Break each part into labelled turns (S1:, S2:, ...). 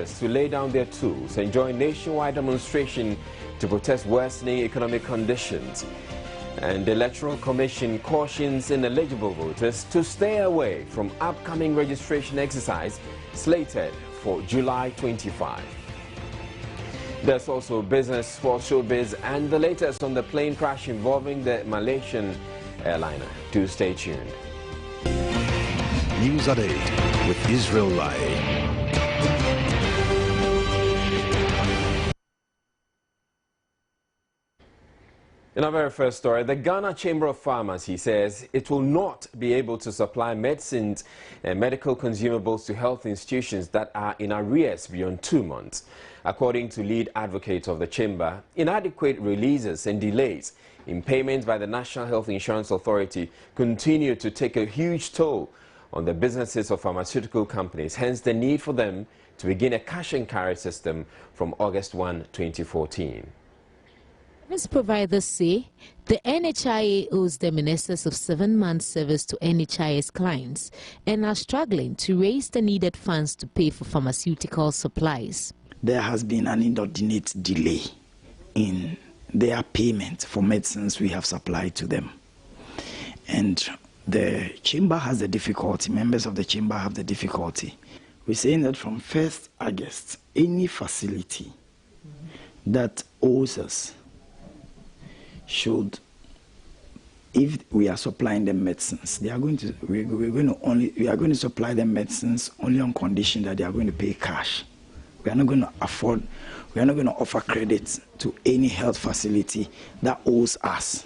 S1: workers to lay down their tools and join nationwide demonstration to protest worsening economic conditions. And the Electoral Commission cautions ineligible voters to stay away from upcoming registration exercise slated for July 25. There's also business, sports, showbiz, and the latest on the plane crash involving the Malaysian airliner. Do stay tuned.
S2: News at 8 with Israel Lai.
S1: In our very first story, the Ghana Chamber of Pharmacy says it will not be able to supply medicines and medical consumables to health institutions that are in arrears beyond 2 months. According to lead advocate of the chamber, inadequate releases and delays in payments by the National Health Insurance Authority continue to take a huge toll on the businesses of pharmaceutical companies, hence the need for them to begin a cash and carry system from August 1, 2014.
S3: Service providers say the NHIA owes them in excess of 7 months' service to NHIA's clients and are struggling to raise the needed funds to pay for pharmaceutical supplies.
S4: There has been an inordinate delay in their payment for medicines we have supplied to them. And the chamber has the difficulty, members of the chamber have the difficulty. We're saying that from 1st August, any facility that owes us should, if we are supplying them medicines, we are going to supply them medicines only on condition that they are going to pay cash. We are not going to offer credit to any health facility that owes us.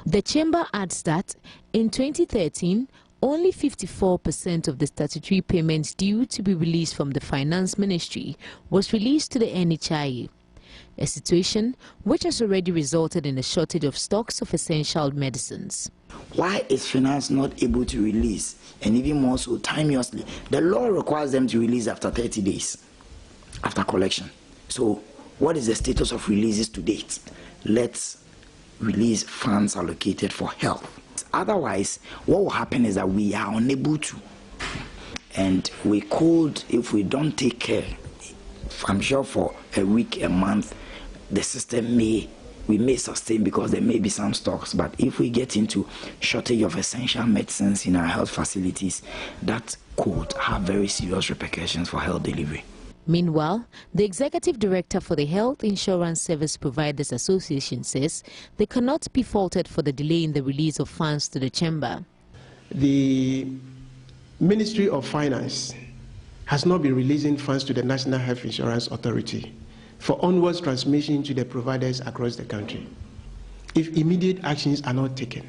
S3: The chamber adds that in 2013, only 54% of the statutory payments due to be released from the Finance Ministry was released to the NHIA. A situation which has already resulted in a shortage of stocks of essential medicines.
S4: Why is finance not able to release, and even more so timeously? The law requires them to release after 30 days after collection. So what is the status of releases to date? Let's release funds allocated for health. Otherwise, what will happen is that we are unable to, and we could, if we don't take care, I'm sure for a week, a month, the system we may sustain because there may be some stocks. But if we get into shortage of essential medicines in our health facilities, that could have very serious repercussions for health delivery.
S3: Meanwhile, the executive director for the Health Insurance Service Providers Association says they cannot be faulted for the delay in the release of funds to the chamber.
S5: The Ministry of Finance has not been releasing funds to the National Health Insurance Authority for onwards transmission to the providers across the country. If immediate actions are not taken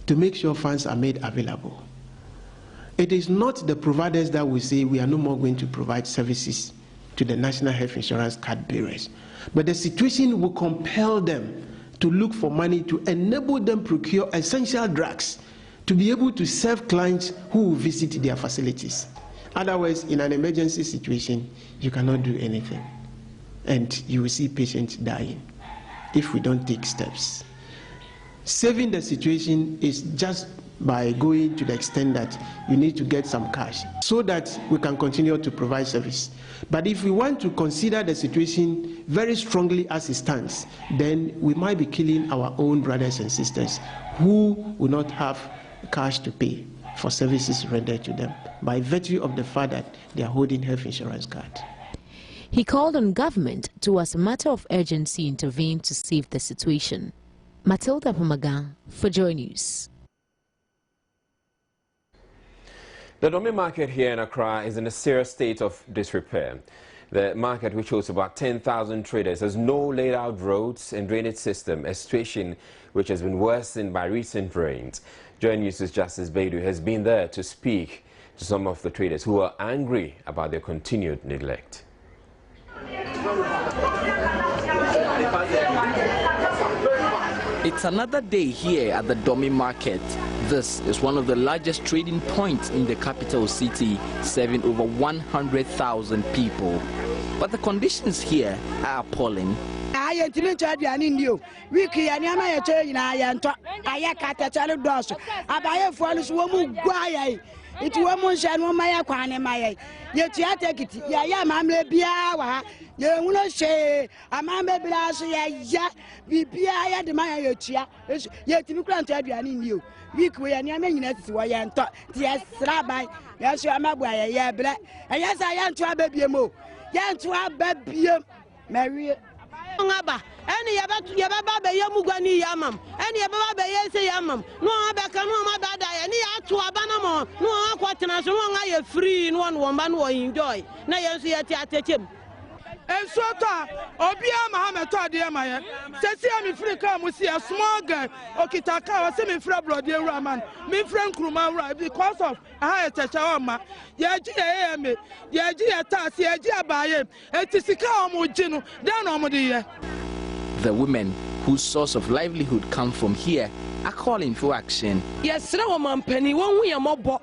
S5: to make sure funds are made available, it is not the providers that will say we are no more going to provide services to the National Health Insurance card bearers, but the situation will compel them to look for money to enable them procure essential drugs to be able to serve clients who will visit their facilities. Otherwise, in an emergency situation, you cannot do anything, and you will see patients dying if we don't take steps. Saving the situation is just by going to the extent that you need to get some cash so that we can continue to provide service. But if we want to consider the situation very strongly as it stands, then we might be killing our own brothers and sisters who will not have cash to pay for services rendered to them by virtue of the fact that they are holding health insurance card.
S3: He called on government to, as a matter of urgency, intervene to save the situation. Matilda Pomaga for Joy News.
S1: The Domi market here in Accra is in a serious state of disrepair. The market, which holds about 10,000 traders, has no laid-out roads and drainage system, a situation which has been worsened by recent rains. Joy News' Justice Baidu has been there to speak to some of the traders who are angry about their continued neglect.
S6: It's another day here at the Domi market. This is one of the largest trading points in the capital city, serving over 100,000 people. But the conditions here are appalling.
S7: It was one Maya Kwane Maya. Yet you take it. Ya mamma Bia, you will not say, a mamma Blas, ya, Bia, the Maya Chia, yet you can't have you. Week we are near me, why I thought, yes, Rabbi, yes, you are my boy, yeah, black, and yes, I am to a baby mo. Yan to a baby, Mary. Any yababa be yamugani yamam, any yababa be yese yamam, no abaka no mabada, any atu abanamo, no aquatana, so long I free in one woman will enjoy. Na yansi at him.
S8: And so, Obia Mohammed told dear Maya, says, I'm free come with a small girl, Okitaka, semi frabro, dear Raman, me friend Kruma, because of a higher Tachama, Yaji Ame, Yaji Atas, Yaji Abaye, and Tissika Mujino, down on the
S6: The women whose source of livelihood come from here are calling for action.
S9: Yes, no man penny one we are mob.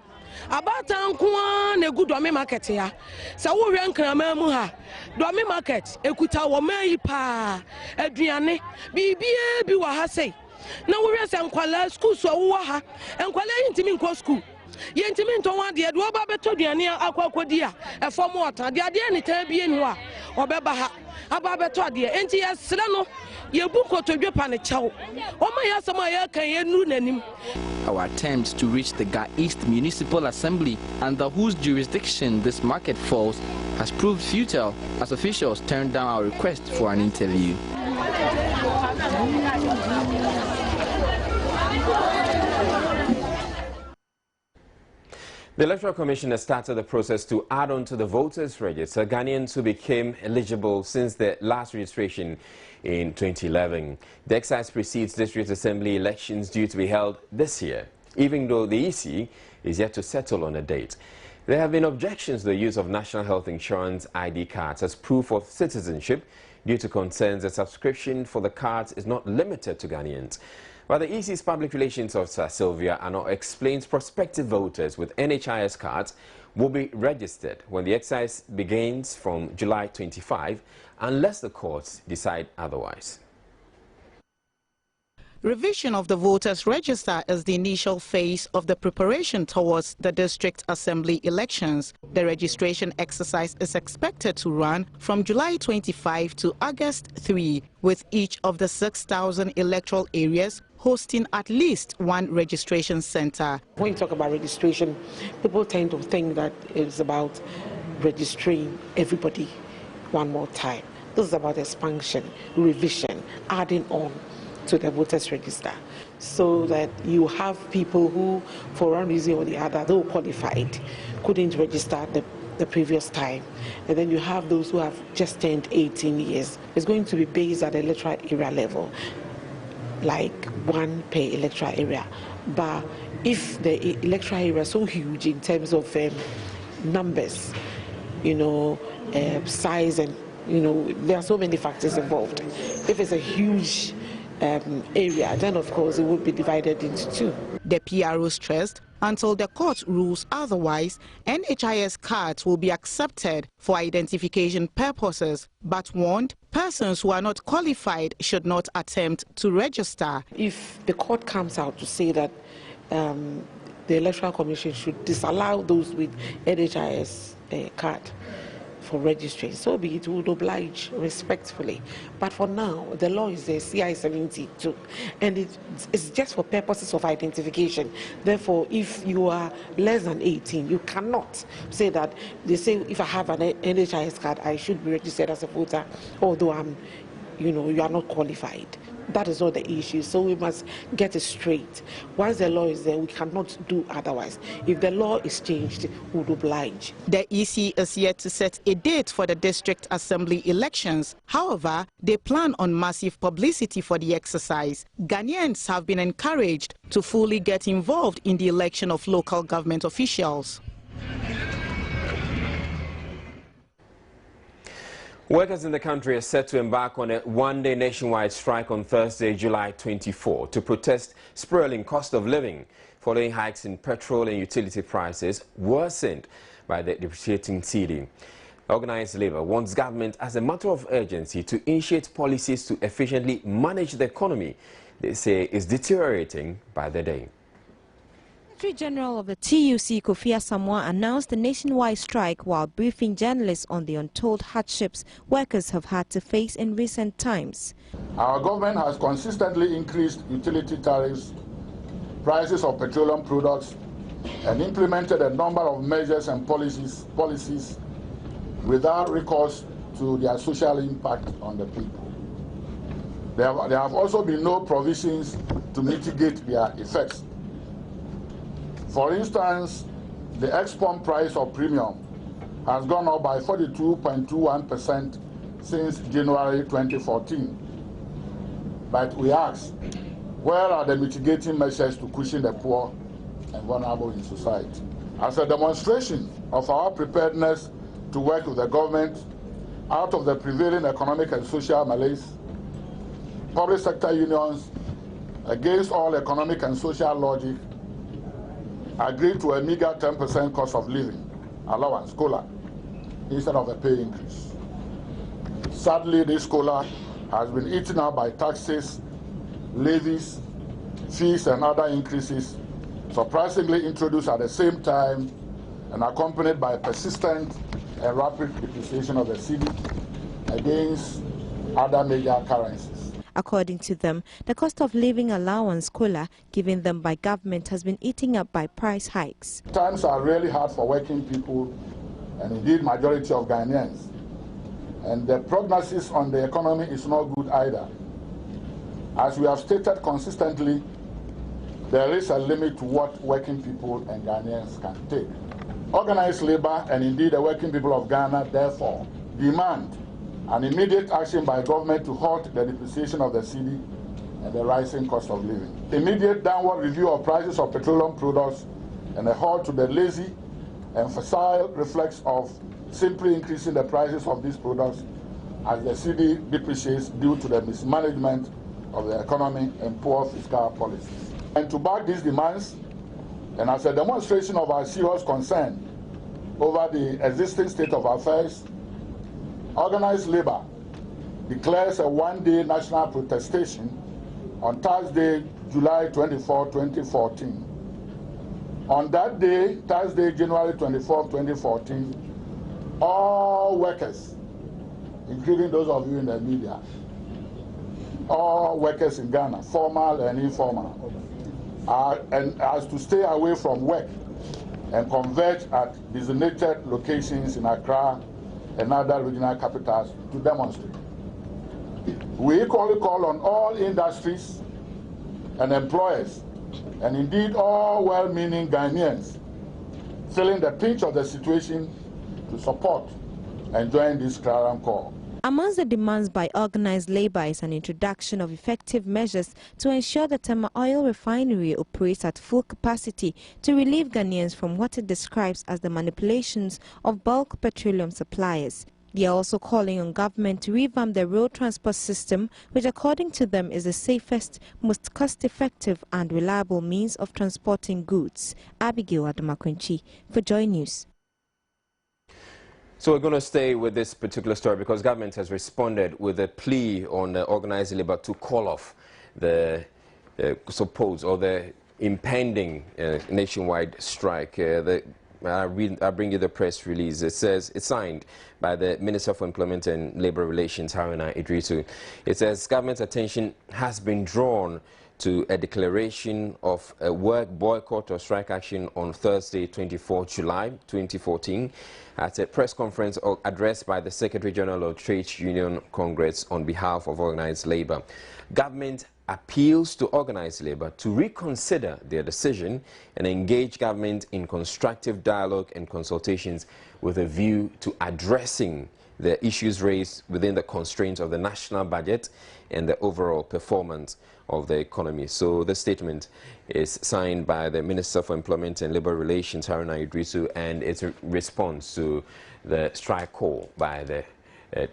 S9: About Anquan, a good domi market here. So we rank Ramamuha, domi market, Ekuta, Wamay pa, Adriane, BBA, Biwahase. Now we are some Kuala school, so Waha, and Kuala Intimin school. Yentimin to one dear, Dwaba Betodiania, Aquadia, a form water, the idea any Tabianwa, or Bebaha, Ababetodia, NTS Serano, Yabuko to Japan a chow. Oh my Asamaya can you name.
S6: Our attempts to reach the Ga East Municipal Assembly, under whose jurisdiction this market falls, has proved futile as officials turned down our request for an interview.
S1: The Electoral Commission has started the process to add on to the voters' register Ghanaians who became eligible since the last registration in 2011. The exercise precedes district assembly elections due to be held this year, even though the EC is yet to settle on a date. There have been objections to the use of National Health Insurance ID cards as proof of citizenship due to concerns that subscription for the cards is not limited to Ghanaians. But the EC's public relations officer, Sylvia Ano, explains prospective voters with NHIS cards will be registered when the exercise begins from July 25, unless the courts decide otherwise.
S10: Revision of the voters' register is the initial phase of the preparation towards the district assembly elections. The registration exercise is expected to run from July 25 to August 3, with each of the 6,000 electoral areas hosting at least one registration center.
S11: When you talk about registration, people tend to think that it's about registering everybody one more time. This is about expansion, revision, adding on to the voters register, so that you have people who, for one reason or the other, though qualified, couldn't register the previous time. And then you have those who have just turned 18 years. It's going to be based at the electoral area level, like one per electoral area. But if the electoral area is so huge in terms of numbers, size, and there are so many factors involved. If it's a huge area, then of course it would be divided into two.
S10: The PRO stressed until the court rules otherwise, NHIS cards will be accepted for identification purposes, but warned persons who are not qualified should not attempt to register.
S11: If the court comes out to say that the Electoral Commission should disallow those with NHIS card for registering, so be it, would oblige respectfully. But for now, the law is the CI 72, and it's just for purposes of identification. Therefore, if you are less than 18, you cannot say that they say if I have an NHIS card, I should be registered as a voter, although you are not qualified. That is not the issue, so we must get it straight. Once the law is there, we cannot do otherwise. If the law is changed, we would oblige.
S10: The EC is yet to set a date for the district assembly elections. However, they plan on massive publicity for the exercise. Ghanaians have been encouraged to fully get involved in the election of local government officials.
S1: Workers in the country are set to embark on a one-day nationwide strike on Thursday, July 24, to protest spiraling cost of living following hikes in petrol and utility prices worsened by the depreciating cedi. Organized labor wants government as a matter of urgency to initiate policies to efficiently manage the economy they say is deteriorating by the day.
S12: Secretary General of the TUC, Kofi Asamoah, announced a nationwide strike while briefing journalists on the untold hardships workers have had to face in recent times.
S13: Our government has consistently increased utility tariffs, prices of petroleum products, and implemented a number of measures and policies without recourse to their social impact on the people. There have also been no provisions to mitigate their effects. For instance, the ex-pump price of premium has gone up by 42.21% since January 2014. But we ask, where are the mitigating measures to cushion the poor and vulnerable in society? As a demonstration of our preparedness to work with the government out of the prevailing economic and social malaise, public sector unions, against all economic and social logic, agreed to a meager 10% cost of living allowance, COLA, instead of a pay increase. Sadly, this COLA has been eaten up by taxes, levies, fees, and other increases, surprisingly introduced at the same time and accompanied by persistent and rapid depreciation of the cedi against other major currencies.
S12: According to them, the cost of living allowance COLA given them by government has been eaten up by price hikes.
S13: Times are really hard for working people and indeed majority of Ghanaians. And the prognosis on the economy is not good either. As we have stated consistently, there is a limit to what working people and Ghanaians can take. Organized labor and indeed the working people of Ghana therefore demand an immediate action by government to halt the depreciation of the cedi and the rising cost of living. Immediate downward review of prices of petroleum products and a halt to the lazy and facile reflex of simply increasing the prices of these products as the cedi depreciates due to the mismanagement of the economy and poor fiscal policies. And to back these demands, and as a demonstration of our serious concern over the existing state of affairs, organized labor declares a one-day national protestation on Thursday, July 24, 2014. On that day, Thursday, January 24, 2014, all workers, including those of you in the media, all workers in Ghana, formal and informal, are asked to stay away from work and converge at designated locations in Accra and other regional capitals to demonstrate. We equally call on all industries and employers, and indeed all well-meaning Ghanaians, feeling the pinch of the situation, to support and join this clarion call.
S12: Amongst the demands by organized labor is an introduction of effective measures to ensure the Tema Oil Refinery operates at full capacity to relieve Ghanaians from what it describes as the manipulations of bulk petroleum suppliers. They are also calling on government to revamp the road transport system, which according to them is the safest, most cost-effective and reliable means of transporting goods. Abigail Adamakwenchi for Joy News.
S1: So we're going to stay with this particular story because government has responded with a plea on organized labor to call off the supposed or the impending nationwide strike. I bring you the press release. It says it's signed by the Minister for Employment and Labour Relations, Haruna Idrisu. It says government's attention has been drawn to a declaration of a work boycott or strike action on Thursday, 24 July 2014, at a press conference addressed by the Secretary General of Trade Union Congress on behalf of organized labor. Government appeals to organized labor to reconsider their decision and engage government in constructive dialogue and consultations with a view to addressing the issues raised within the constraints of the national budget and the overall performance of the economy. So the statement is signed by the Minister for Employment and Labour Relations, Haruna Idrisu, and it's a response to the strike call by the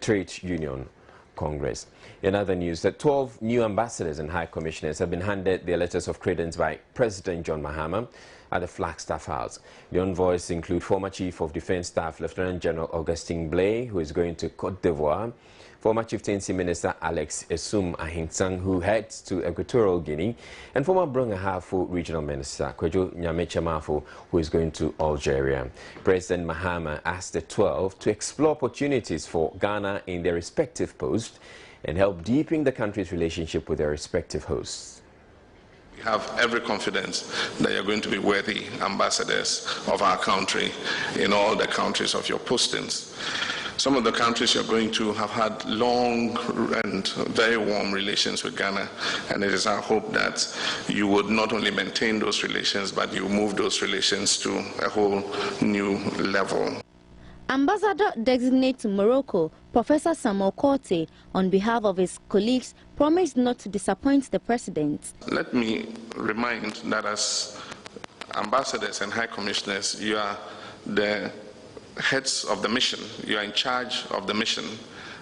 S1: Trade Union Congress. In other news, the 12 new ambassadors and high commissioners have been handed their letters of credence by President John Mahama. at the Flagstaff House. The envoys include former Chief of Defense Staff Lieutenant General Augustin Blay, who is going to Côte d'Ivoire, former Chieftaincy Minister Alex Esum Ahintsang, who heads to Equatorial Guinea, and former Brong-Ahafo Regional Minister Kwejo Nyame-Chamafo, who is going to Algeria. President Mahama asked the 12 to explore opportunities for Ghana in their respective posts and help deepen the country's relationship with their respective hosts.
S14: We have every confidence that you're going to be worthy ambassadors of our country in all the countries of your postings. Some of the countries you're going to have had long and very warm relations with Ghana, and it is our hope that you would not only maintain those relations, but you move those relations to a whole new level.
S12: Ambassador-designate to Morocco, Professor Samuel Korte, on behalf of his colleagues, promised not to disappoint the president.
S14: Let me remind that as ambassadors and high commissioners, you are the heads of the mission. You are in charge of the mission,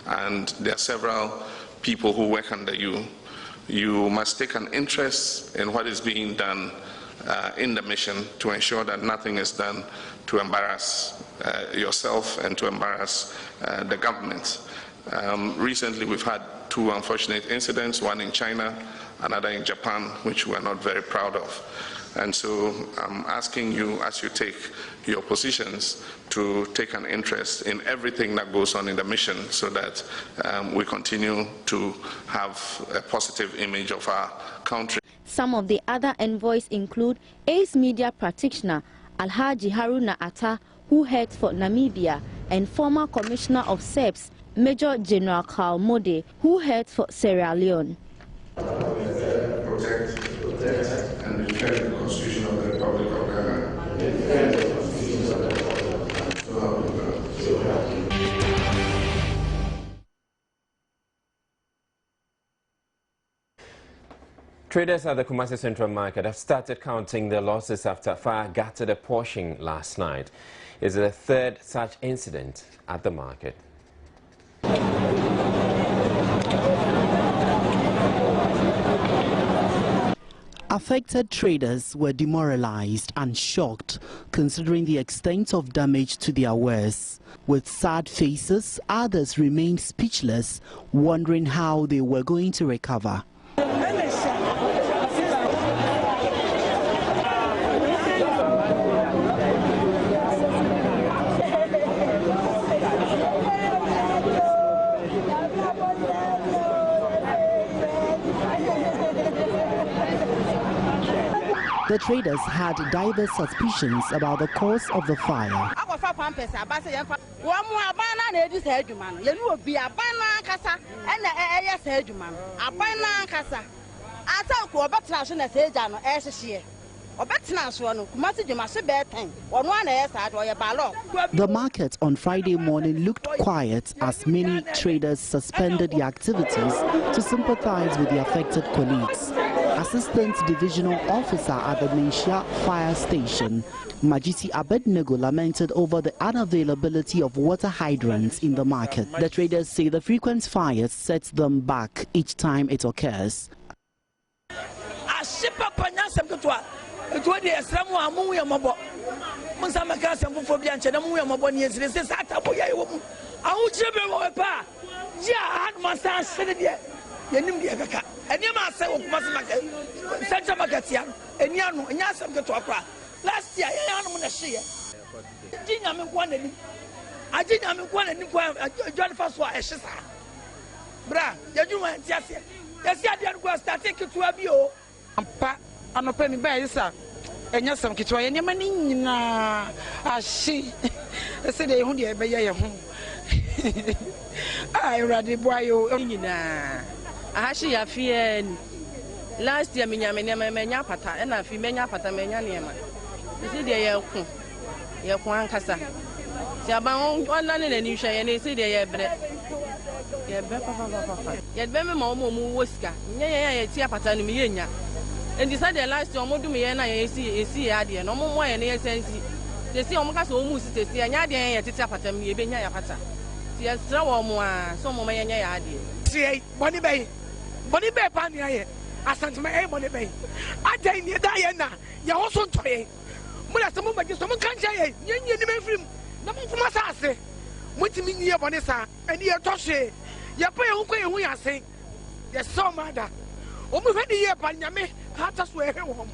S14: and there are several people who work under you. You must take an interest in what is being done in the mission to ensure that nothing is done to embarrass yourself and to embarrass the government. Recently we've had two unfortunate incidents, one in China, another in Japan, which we're not very proud of. And so I'm asking you, as you take your positions, to take an interest in everything that goes on in the mission so that we continue to have a positive image of our country.
S12: Some of the other envoys include Ace Media practitioner Alhaji Haruna Atta, who heads for Namibia, and former Commissioner of SEPS, Major General Carl Mode, who heads for Sierra Leone.
S14: Protect and defend the Constitution of the Republic of Ghana. Defend the Constitution of the Republic of Ghana. So help me God. So help me.
S1: Traders at the Kumasi Central Market have started counting their losses after fire gutted a portion last night. It's the third such incident at the market.
S15: Affected traders were demoralized and shocked considering the extent of damage to their wares. With sad faces, others remained speechless, wondering how they were going to recover. The traders had diverse suspicions about the cause of the fire. The market on Friday morning looked quiet as many traders suspended their activities to sympathize with the affected colleagues. Assistant Divisional Officer at the Ninsha Fire Station, Majiti Abednego, lamented over the unavailability of water hydrants in the market. The traders say the frequent fires set them back each time it occurs.
S9: Last year, menya pata and I feel menya pata menya nema. This is the Yakwan Casa. Siabang one land in a new share and they say they are bread. Yet Bema Momo Wuska, Yea, Tia Patanimiana. And decided last year, Modumiana, I see Adia, no more and essence. They see almost almost the Yadia at Tapatam, Yabena Pata. Yes, so more, so more Yadia. See, Bonnie Bay Pania. Asante me money bay. Ade ni Diana. Ya also toye. Muna some but some country, yen film, no from Assase. What you mean, ye bonessa, and ye toshe, ye pay who we are saying. Yes, so mother. Almost had the year, Panyame, Hatta swear home.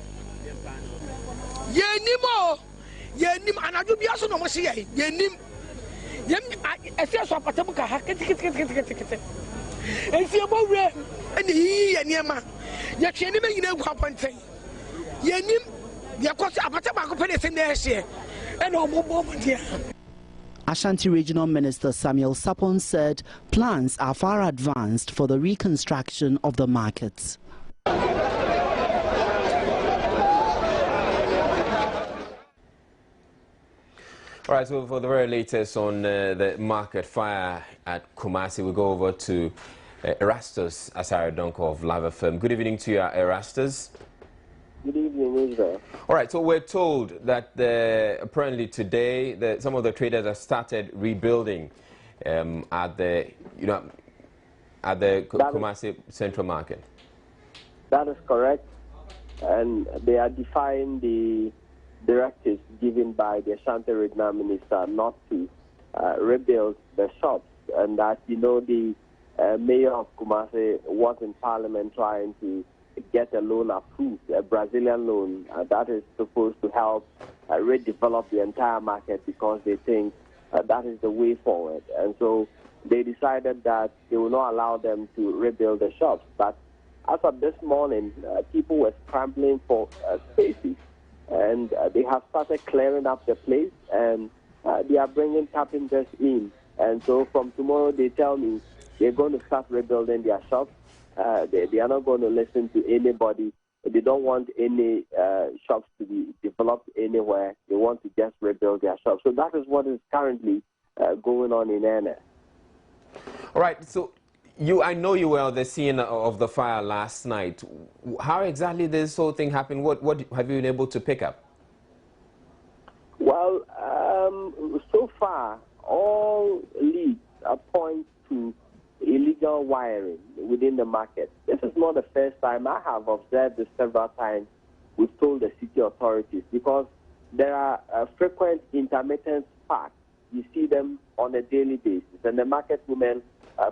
S9: Ye nimo, ye nim, and I do be also no more see ye nim. I feel so patabuka, and see about rain, and he and Yama. Yet she never you know what thing. Ye nim, ye cost a patabaco penny in there, and no more dear.
S15: Ashanti Regional Minister Samuel Sapon said plans are far advanced for the reconstruction of the markets.
S1: All right, so for the very latest on the market fire at Kumasi, we go over to Erastus Asare Donko of Lava Firm. Good evening to you, Erastus.
S16: Good evening, Israel.
S1: All right, so we're told that apparently today some of the traders have started rebuilding at the Kumasi Central Market.
S16: That is correct, and they are defying the directives given by the Ashanti Regional Minister not to rebuild the shops, and that the mayor of Kumasi was in Parliament trying to get a loan approved, a Brazilian loan that is supposed to help redevelop the entire market because they think that is the way forward. And so they decided that they will not allow them to rebuild the shops. But as of this morning, people were scrambling for spaces, and they have started clearing up the place, and they are bringing carpenters in. And so from tomorrow, they tell me they're going to start rebuilding their shops. They are not going to listen to anybody. They don't want any shops to be developed anywhere. They want to just rebuild their shops. So that is what is currently going on in earnest.
S1: All right. So I know you were at the scene of the fire last night. How exactly did this whole thing happen? What have you been able to pick up?
S16: Well, so far, all leads point to illegal wiring within the market. This is not the first time. I have observed this several times. We've told the city authorities because there are frequent intermittent sparks. You see them on a daily basis, and the market women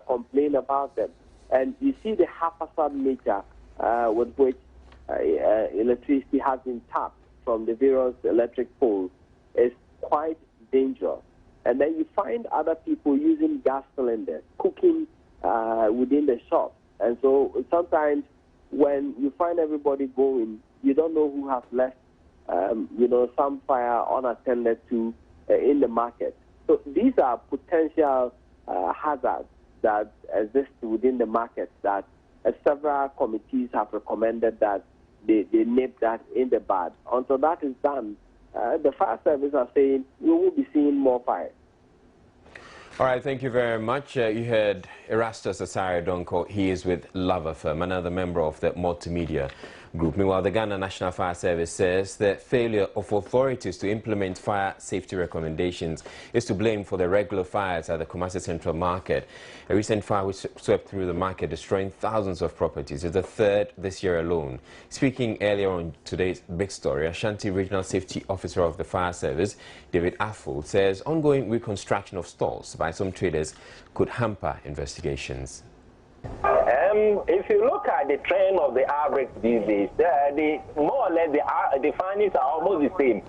S16: complain about them. And you see the haphazard nature with which electricity has been tapped from the various electric poles is quite dangerous. And then you find other people using gas cylinders, cooking within the shop. And so sometimes when you find everybody going, you don't know who has left, some fire unattended to in the market. So these are potential hazards that exist within the market that several committees have recommended that they nip that in the bud. Until that is done, the fire service are saying we will be seeing more fire.
S1: All right, thank you very much. You heard Erastus Asare Donko. He is with Lava Firm, another member of the multimedia group. Meanwhile, the Ghana National Fire Service says the failure of authorities to implement fire safety recommendations is to blame for the regular fires at the Kumasi Central Market. A recent fire which swept through the market, destroying thousands of properties, is the third this year alone. Speaking earlier on today's big story, Ashanti Regional Safety Officer of the Fire Service, David Affle, says ongoing reconstruction of stalls by some traders could hamper investigations.
S17: If you look at the trend of the average these days, more or less the findings are almost the same.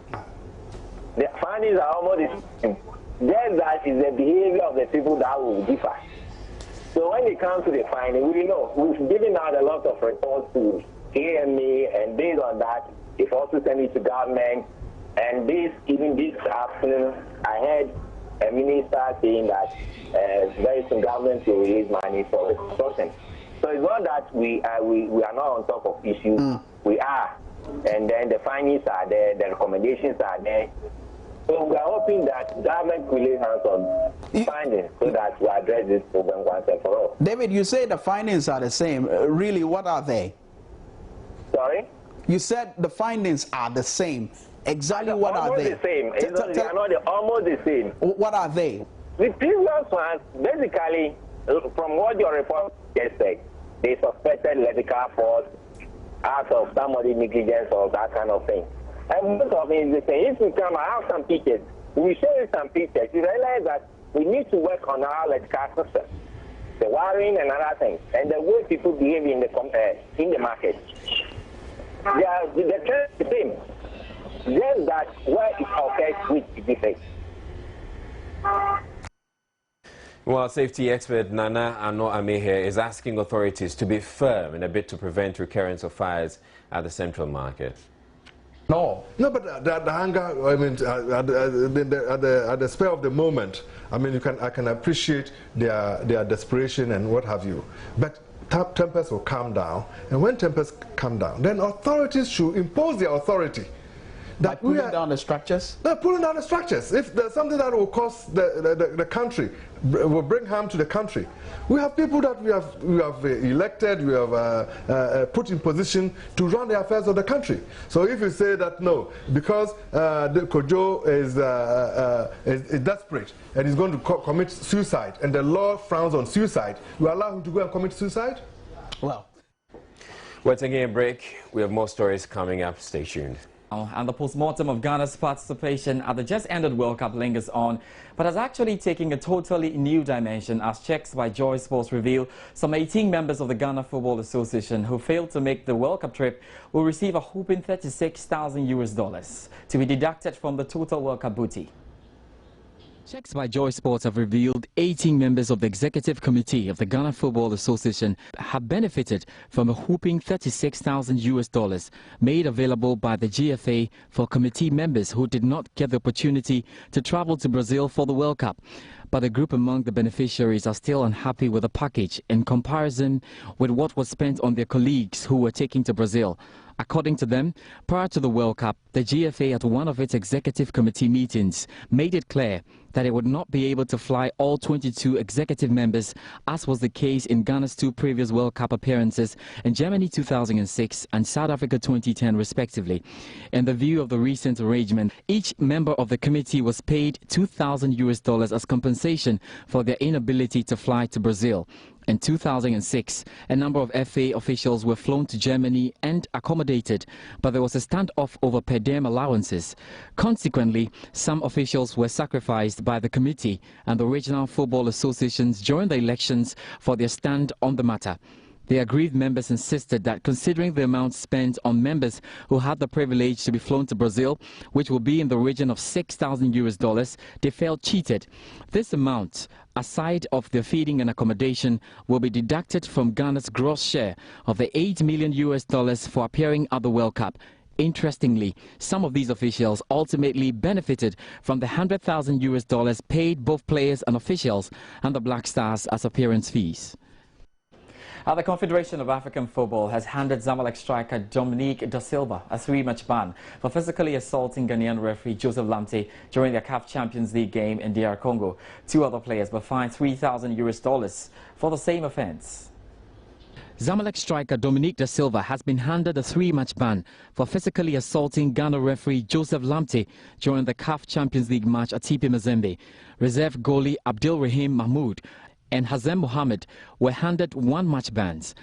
S17: The findings are almost the same. Just that is the behavior of the people that will differ. So when it comes to the finding, we know we've given out a lot of reports to AMA, and based on that, they've also sent it to government. And even this afternoon, I heard a minister saying that very soon government will release money for reconstruction. So it's not that we are not on top of issues. We are, and then the findings are there, the recommendations are there. So we are hoping that government will lay hands on findings so that we address this problem once and for all.
S18: David, you say the findings are the same. Really, what are they?
S17: Sorry?
S18: You said the findings are the same. Exactly what are they?
S17: Almost the same. They are not almost the same.
S18: What are they?
S17: The previous ones, basically, from what your report just said, they suspected electrical fault out of somebody negligence or that kind of thing. And most of it is the same. If you come, I have some pictures. We show you some pictures. You realize that we need to work on our electrical system, the wiring and other things, and the way people behave in the market. The trend is the same. Just that where it occurs with different.
S1: Well, safety expert Nana Ano Amehe is asking authorities to be firm in a bid to prevent recurrence of fires at the central market.
S19: No, but the hunger, I mean, at the spur of the moment, I mean, I can appreciate their desperation and what have you. But tempers will calm down, and when tempers calm down, then authorities should impose their authority.
S18: That pulling down the structures?
S19: No, pulling down the structures. If there's something that will cost the country, will bring harm to the country. We have people that we have elected, we have put in position to run the affairs of the country. So if you say that no, because the Kojo is desperate and he's going to commit suicide, and the law frowns on suicide, we allow him to go and commit suicide?
S1: Well, once again, break. We have more stories coming up. Stay tuned.
S20: And the post-mortem of Ghana's participation at the just-ended World Cup lingers on, but has actually taken a totally new dimension as checks by Joy Sports reveal some 18 members of the Ghana Football Association who failed to make the World Cup trip will receive a whopping $36,000 to be deducted from the total World Cup booty. Checks by Joy Sports have revealed 18 members of the Executive Committee of the Ghana Football Association have benefited from a whopping $36,000 made available by the GFA for committee members who did not get the opportunity to travel to Brazil for the World Cup. But a group among the beneficiaries are still unhappy with the package in comparison with what was spent on their colleagues who were taking to Brazil. According to them, prior to the World Cup, the GFA at one of its executive committee meetings made it clear that it would not be able to fly all 22 executive members, as was the case in Ghana's two previous World Cup appearances in Germany 2006 and South Africa 2010 respectively. In the view of the recent arrangement, each member of the committee was paid $2,000 as compensation for their inability to fly to Brazil. In 2006, a number of FA officials were flown to Germany and accommodated, but there was a standoff over per diem allowances. Consequently, some officials were sacrificed by the committee and the regional football associations during the elections for their stand on the matter. The aggrieved members insisted that considering the amount spent on members who had the privilege to be flown to Brazil, which will be in the region of $6,000, they felt cheated. This amount, aside of their feeding and accommodation, will be deducted from Ghana's gross share of the $8 million for appearing at the World Cup. Interestingly, some of these officials ultimately benefited from the $100,000 paid both players and officials and the Black Stars as appearance fees. The Confederation of African Football has handed Zamalek striker Dominique Da Silva a 3-match ban for physically assaulting Ghanaian referee Joseph Lamte during their CAF Champions League game in DR Congo. Two other players were fined $3,000 for the same offence. Zamalek striker Dominique Da Silva has been handed a 3-match ban for physically assaulting Ghana referee Joseph Lamte during the CAF Champions League match at TP Mazembe. Reserve goalie Abdul Rahim Mahmoud and Hazem Mohammed were handed 1-match bans.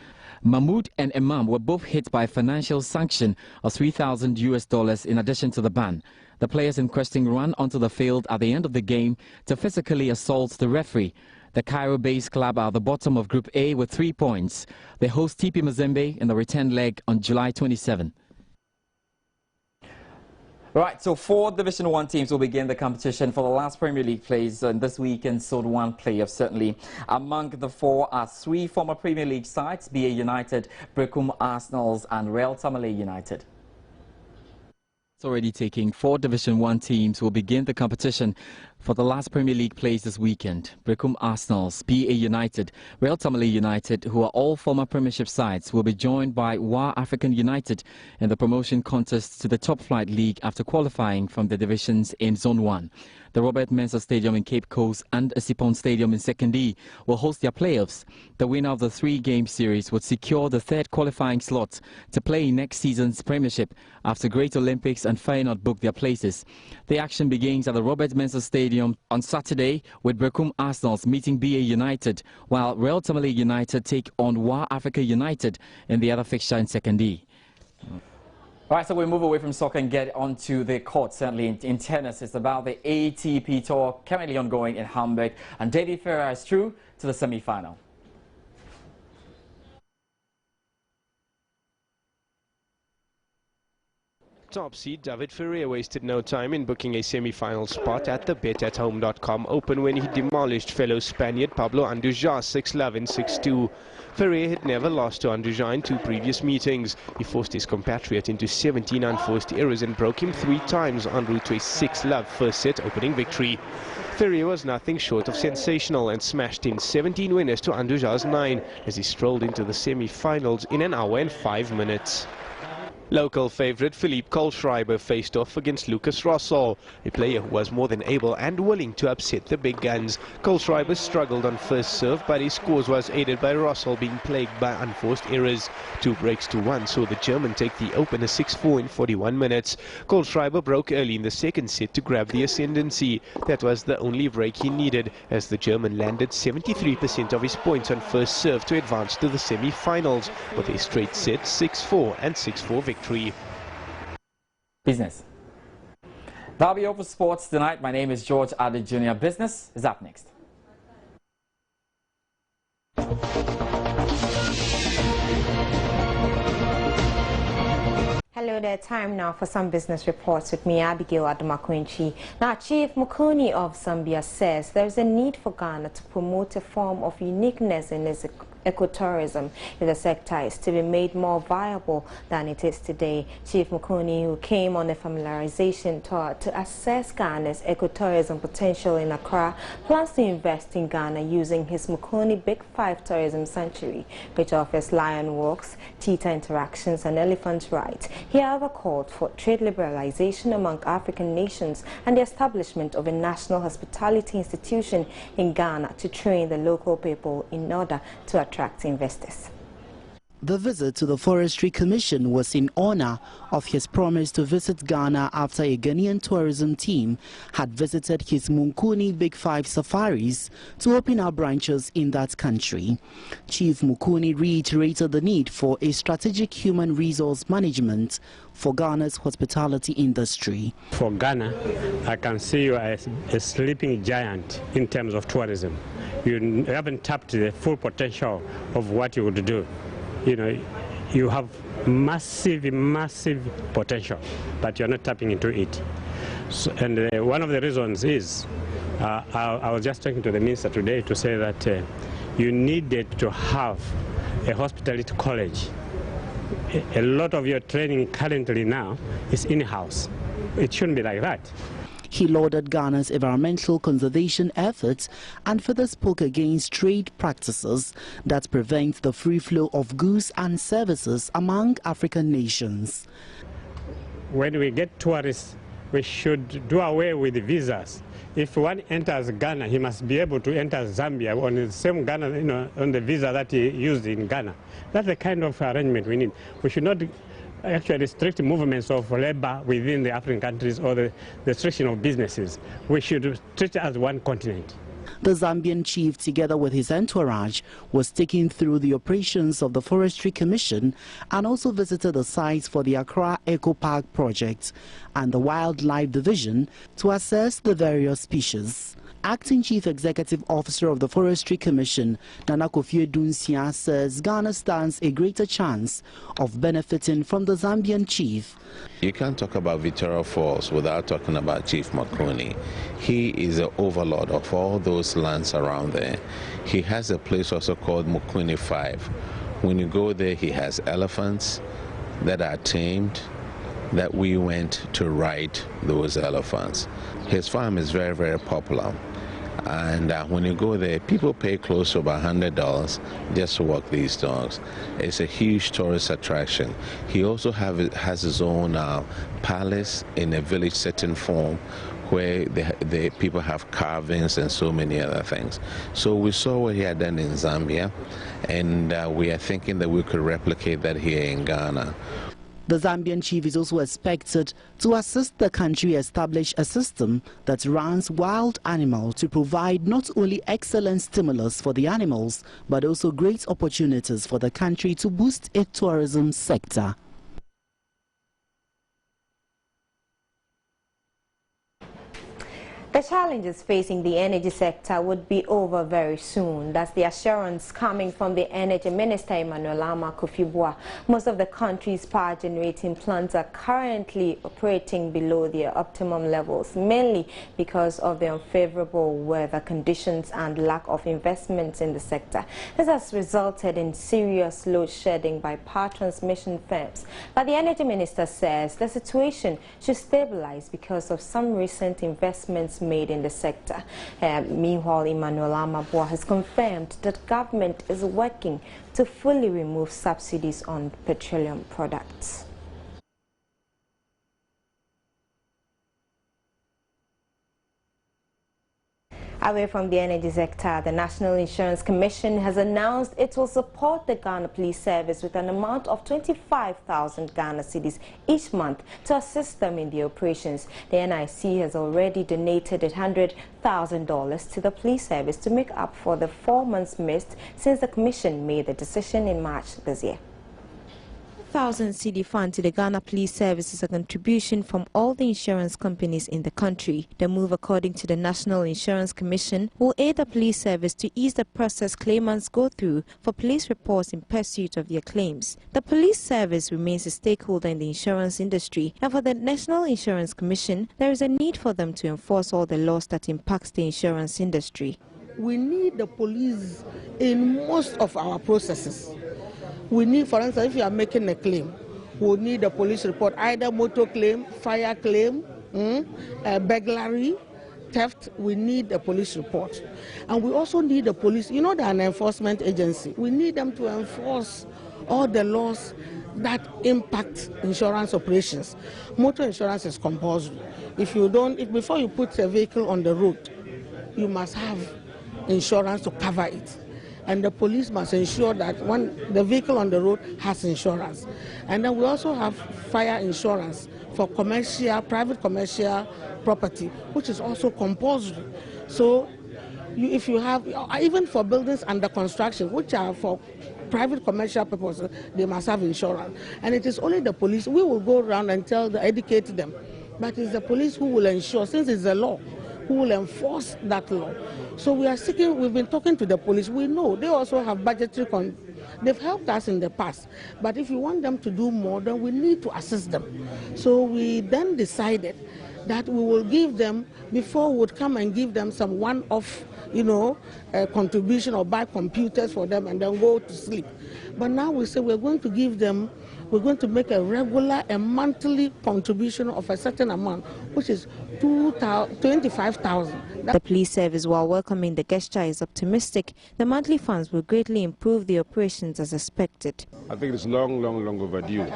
S20: Mahmoud and Imam were both hit by a financial sanction of $3,000 in addition to the ban. The players in question ran onto the field at the end of the game to physically assault the referee. The Cairo-based club are at the bottom of Group A with 3 points. They host TP Mazembe in the return leg on July 27. Right, so 4 Division 1 teams will begin the competition for the last Premier League plays this weekend's Zone 1 playoff. Certainly among the 4 are 3 former Premier League sides, BA United, Brekum Arsenals and Real Tamale United. It's already taking 4 Division 1 teams will begin the competition for the last Premier League plays this weekend. Brekum Arsenals, BA United, Real Tamale United, who are all former Premiership sides, will be joined by WA African United in the promotion contest to the top flight league after qualifying from the divisions in Zone 1. The Robert Mensah Stadium in Cape Coast and Sipon Stadium in 2nd will host their playoffs. The winner of the 3-game series would secure the 3rd qualifying slot to play in next season's Premiership after Great Olympics and Feyenoord book their places. The action begins at the Robert Mensah Stadium on Saturday with Brekum Arsenals meeting BA United, while Real Tamale United take on WA Africa United in the other fixture in 2nd. All right, so we move away from soccer and get onto the court. Certainly in tennis, it's about the ATP Tour currently ongoing in Hamburg, and David Ferrer is through to the semi-final.
S21: Top seed David Ferrer wasted no time in booking a semi-final spot at the betathome.com Open when he demolished fellow Spaniard Pablo Andujar 6-love and 6-2. Ferrer had never lost to Andujar in 2 previous meetings. He forced his compatriot into 17 unforced errors and broke him 3 times en route to a 6-love first set opening victory. Ferrer was nothing short of sensational and smashed in 17 winners to Andujar's 9 as he strolled into the semi-finals in 1 hour and 5 minutes. Local favourite Philippe Kohlschreiber faced off against Lucas Rosol, a player who was more than able and willing to upset the big guns. Kohlschreiber struggled on first serve, but his scores was aided by Rosol being plagued by unforced errors. 2 breaks to 1 saw the German take the opener 6-4 in 41 minutes. Kohlschreiber broke early in the second set to grab the ascendancy. That was the only break he needed, as the German landed 73% of his points on first serve to advance to the semi-finals with a straight set 6-4 and 6-4 victory.
S20: Business. That'll be all for sports tonight. My name is George Addy Jr. Business is up next.
S12: Hello there, time now for some business reports with me, Abigail Adamakwinchi. Now, Chief Mukuni of Zambia says there is a need for Ghana to promote a form of uniqueness in its ecotourism if the sector is to be made more viable than it is today. Chief Mukuni, who came on a familiarization tour to assess Ghana's ecotourism potential in Accra, plans to invest in Ghana using his Mukuni Big 5 Tourism Sanctuary, which offers lion walks, cheetah interactions and elephant rides. He however called for trade liberalization among African nations and the establishment of a national hospitality institution in Ghana to train the local people in order to attract investors.
S15: The visit to the Forestry Commission was in honor of his promise to visit Ghana after a Ghanaian tourism team had visited his Mukuni Big 5 safaris to open up branches in that country. Chief Mukuni reiterated the need for a strategic human resource management for Ghana's hospitality industry.
S22: For Ghana, I can see you as a sleeping giant in terms of tourism. You haven't tapped the full potential of what you would do. You know, you have massive potential, but you're not tapping into it. So, and one of the reasons is, I was just talking to the minister today to say that you needed to have a hospitality college. A lot of your training currently now is in-house. It shouldn't be like that.
S15: He lauded Ghana's environmental conservation efforts and further spoke against trade practices that prevent the free flow of goods and services among African nations.
S22: When we get tourists, we should do away with the visas. If one enters Ghana, he must be able to enter Zambia on the same Ghana, on the visa that he used in Ghana. That's the kind of arrangement we need. We should not actually restrict movements of labor within the African countries or the restriction of businesses. We should treat it as one continent.
S15: The Zambian chief, together with his entourage, was taken through the operations of the Forestry Commission and also visited the sites for the Accra Eco Park project and the Wildlife Division to assess the various species. Acting Chief Executive Officer of the Forestry Commission, Nana Kofi Dunsia, says Ghana stands a greater chance of benefiting from the Zambian chief.
S23: You can't talk about Victoria Falls without talking about Chief Mukuni. He is the overlord of all those lands around there. He has a place also called Mukuni 5. When you go there, he has elephants that are tamed, that we went to ride those elephants. His farm is very popular. And when you go there, people pay close to about $100 just to walk these dogs. It's a huge tourist attraction. He also has his own palace in a village setting form where the people have carvings and so many other things. So we saw what he had done in Zambia, and we are thinking that we could replicate that here in Ghana.
S15: The Zambian chief is also expected to assist the country establish a system that runs wild animals to provide not only excellent stimulus for the animals, but also great opportunities for the country to boost its tourism sector.
S12: The challenges facing the energy sector would be over very soon. That's the assurance coming from the Energy Minister Emmanuel Kofi-Boah. Most of the country's power generating plants are currently operating below their optimum levels, mainly because of the unfavorable weather conditions and lack of investments in the sector. This has resulted in serious load shedding by power transmission firms. But the Energy Minister says the situation should stabilize because of some recent investments made in the sector. Meanwhile, Emmanuel Kofi-Boah has confirmed that government is working to fully remove subsidies on petroleum products. Away from the energy sector, the National Insurance Commission has announced it will support the Ghana Police Service with an amount of 25,000 Ghana cedis each month to assist them in their operations. The NIC has already donated $100,000 to the police service to make up for the 4 months missed since the Commission made the decision in March this year. 1,000 cedi fund to the Ghana Police Service is a contribution from all the insurance companies in the country. The move, according to the National Insurance Commission, will aid the police service to ease the process claimants go through for police reports in pursuit of their claims. The police service remains a stakeholder in the insurance industry, and for the National Insurance Commission, there is a need for them to enforce all the laws that impacts the insurance industry.
S2: We need the police in most of our processes. We need, for instance, if you are making a claim, we need a police report, either motor claim, fire claim, burglary, theft. We need a police report. And we also need the police, you know, they're an enforcement agency. We need them to enforce all the laws that impact insurance operations. Motor insurance is compulsory. Before you put a vehicle on the road, you must have insurance to cover it. And the police must ensure that when the vehicle on the road has insurance. And then we also have fire insurance for private commercial property, which is also compulsory. So if you have, even for buildings under construction, which are for private commercial purposes, they must have insurance. And it is only the police, we will go around and educate them. But it's the police who will ensure, since it's a law, who will enforce that law. So we've been talking to the police. We know they also have budgetary they've helped us in the past. But if you want them to do more, then we need to assist them. So we then decided that we will give them, before we would come and give them some one-off, contribution or buy computers for them and then go to sleep. But now we say we're going to give them, we're going to make a regular and monthly contribution of a certain amount, which is 25,000.
S12: The police service, while welcoming the gesture, is optimistic the monthly funds will greatly improve the operations as expected.
S4: I think it's long overdue.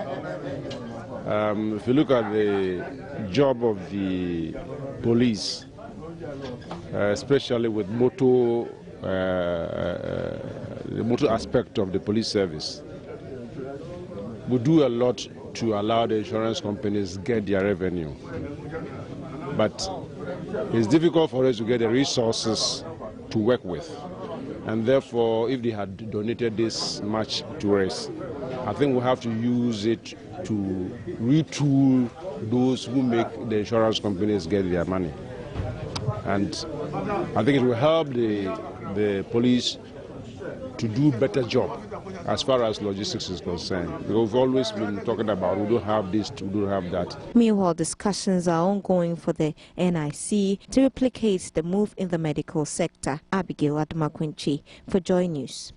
S4: If you look at the job of the police, especially with the motor aspect of the police service, we do a lot to allow the insurance companies get their revenue. But it's difficult for us to get the resources to work with. And therefore, if they had donated this much to us, I think we have to use it to retool those who make the insurance companies get their money. And I think it will help the police to do a better job as far as logistics is concerned. Because we've always been talking about we don't have this, we don't have that.
S12: Meanwhile, discussions are ongoing for the NIC to replicate the move in the medical sector. Abigail Adumakwinchi for Joy News.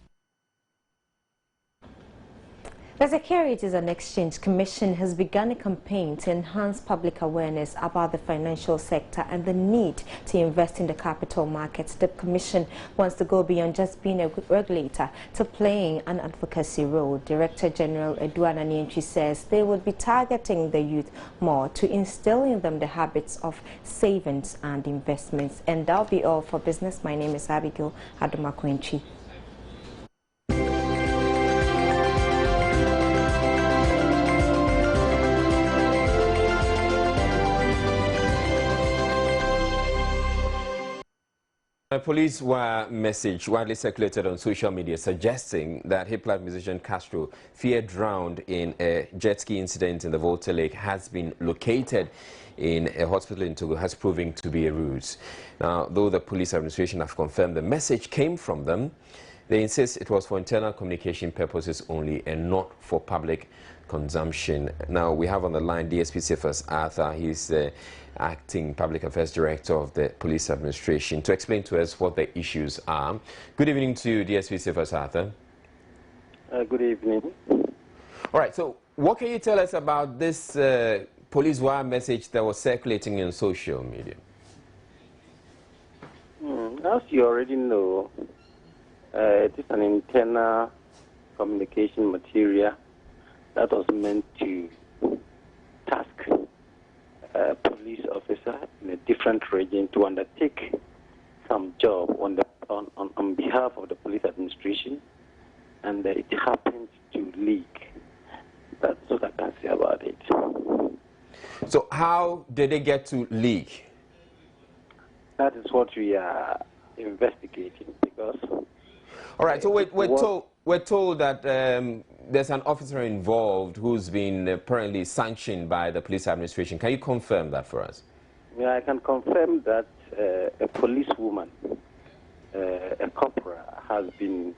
S12: The Securities and Exchange Commission has begun a campaign to enhance public awareness about the financial sector and the need to invest in the capital markets. The Commission wants to go beyond just being a regulator to playing an advocacy role. Director General Edouard Anientwi says they would be targeting the youth more to instill in them the habits of savings and investments. And that'll be all for business. My name is Abigail Adumakwinchi.
S1: A police wire message widely circulated on social media suggesting that hip-hop musician Castro, feared drowned in a jet ski incident in the Volta Lake, has been located in a hospital in Togo, has proven to be a ruse. Now, though the police administration have confirmed the message came from them, they insist it was for internal communication purposes only and not for public consumption. Now, we have on the line DSP Cephas Arthur. He's the acting public affairs director of the police administration, to explain to us what the issues are. Good evening to you, DSP Cephas Arthur.
S3: Good evening.
S1: All right, so what can you tell us about this police wire message that was circulating in social media?
S3: As you already know, it is an internal communication material that was meant to task a police officer in a different region to undertake some job on behalf of the police administration, and it happened to leak. That's what I can say about it.
S1: So how did it get to leak?
S3: That is what we are investigating, because...
S1: All right, so we're told that there's an officer involved who's been apparently sanctioned by the police administration. Can you confirm that for us?
S3: Yeah, I can confirm that a policewoman, a corporal, has been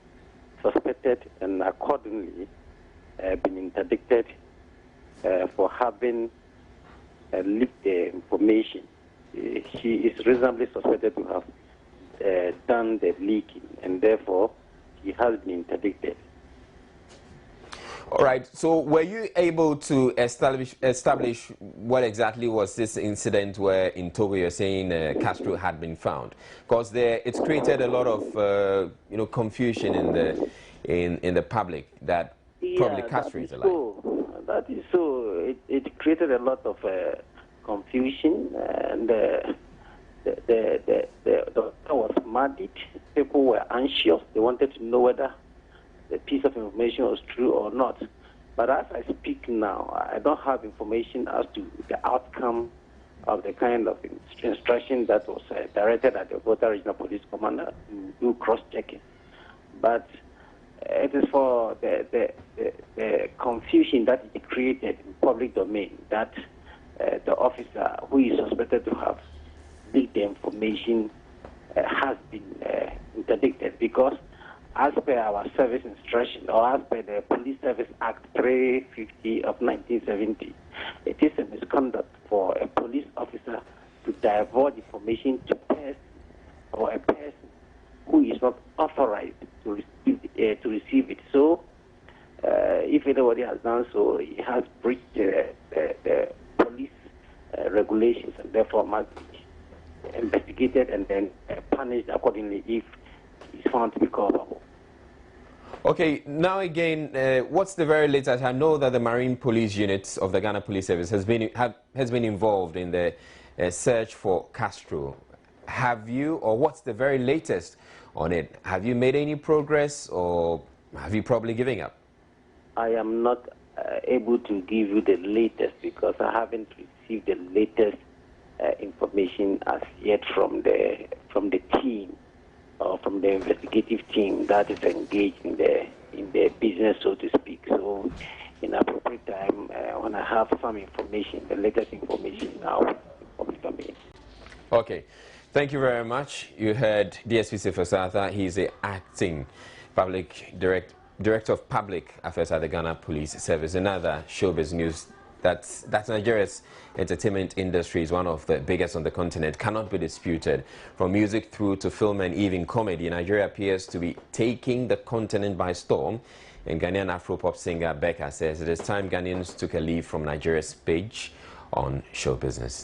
S3: suspected and accordingly been interdicted for having leaked the information. She is reasonably suspected to have done the leaking, and therefore he has been interdicted.
S1: All right, so were you able to establish what exactly was this incident where in Togo you're saying Castro had been found? Because it's created a lot of confusion in the public that probably Castro is alive.
S3: That is so. It created a lot of confusion, and the doctor was mad. People were anxious. They wanted to know whether the piece of information was true or not. But as I speak now, I don't have information as to the outcome of the kind of instruction that was directed at the Volta Regional Police Commander to do cross-checking. But it is for the confusion that it created in public domain that the officer who is suspected to have leaked the information has been interdicted, because as per our service instruction, or as per the Police Service Act 350 of 1970, it is a misconduct for a police officer to divulge information to person or a person who is not authorized to receive it. So, if anybody has done so, he has breached the police regulations, and therefore must be investigated and then punished accordingly if he's found to be culpable.
S1: Okay, now again, what's the very latest? I know that the Marine Police Unit of the Ghana Police Service has been involved in the search for Castro. Have you, or what's the very latest on it? Have you made any progress, or have you probably given up?
S3: I am not able to give you the latest, because I haven't received the latest information as yet from the team, or from the investigative team that is engaged in the business, so to speak. So, in appropriate time, when I have some information, the latest information now, public domain.
S1: Okay, thank you very much. You heard DSP Cephas Arthur. He's the acting public director of public affairs at the Ghana Police Service. Another showbiz news. That's Nigeria's entertainment industry is one of the biggest on the continent, cannot be disputed. From music through to film and even comedy, Nigeria appears to be taking the continent by storm. And Ghanaian Afro-pop singer Becca says it is time Ghanaians took a leave from Nigeria's page on show business.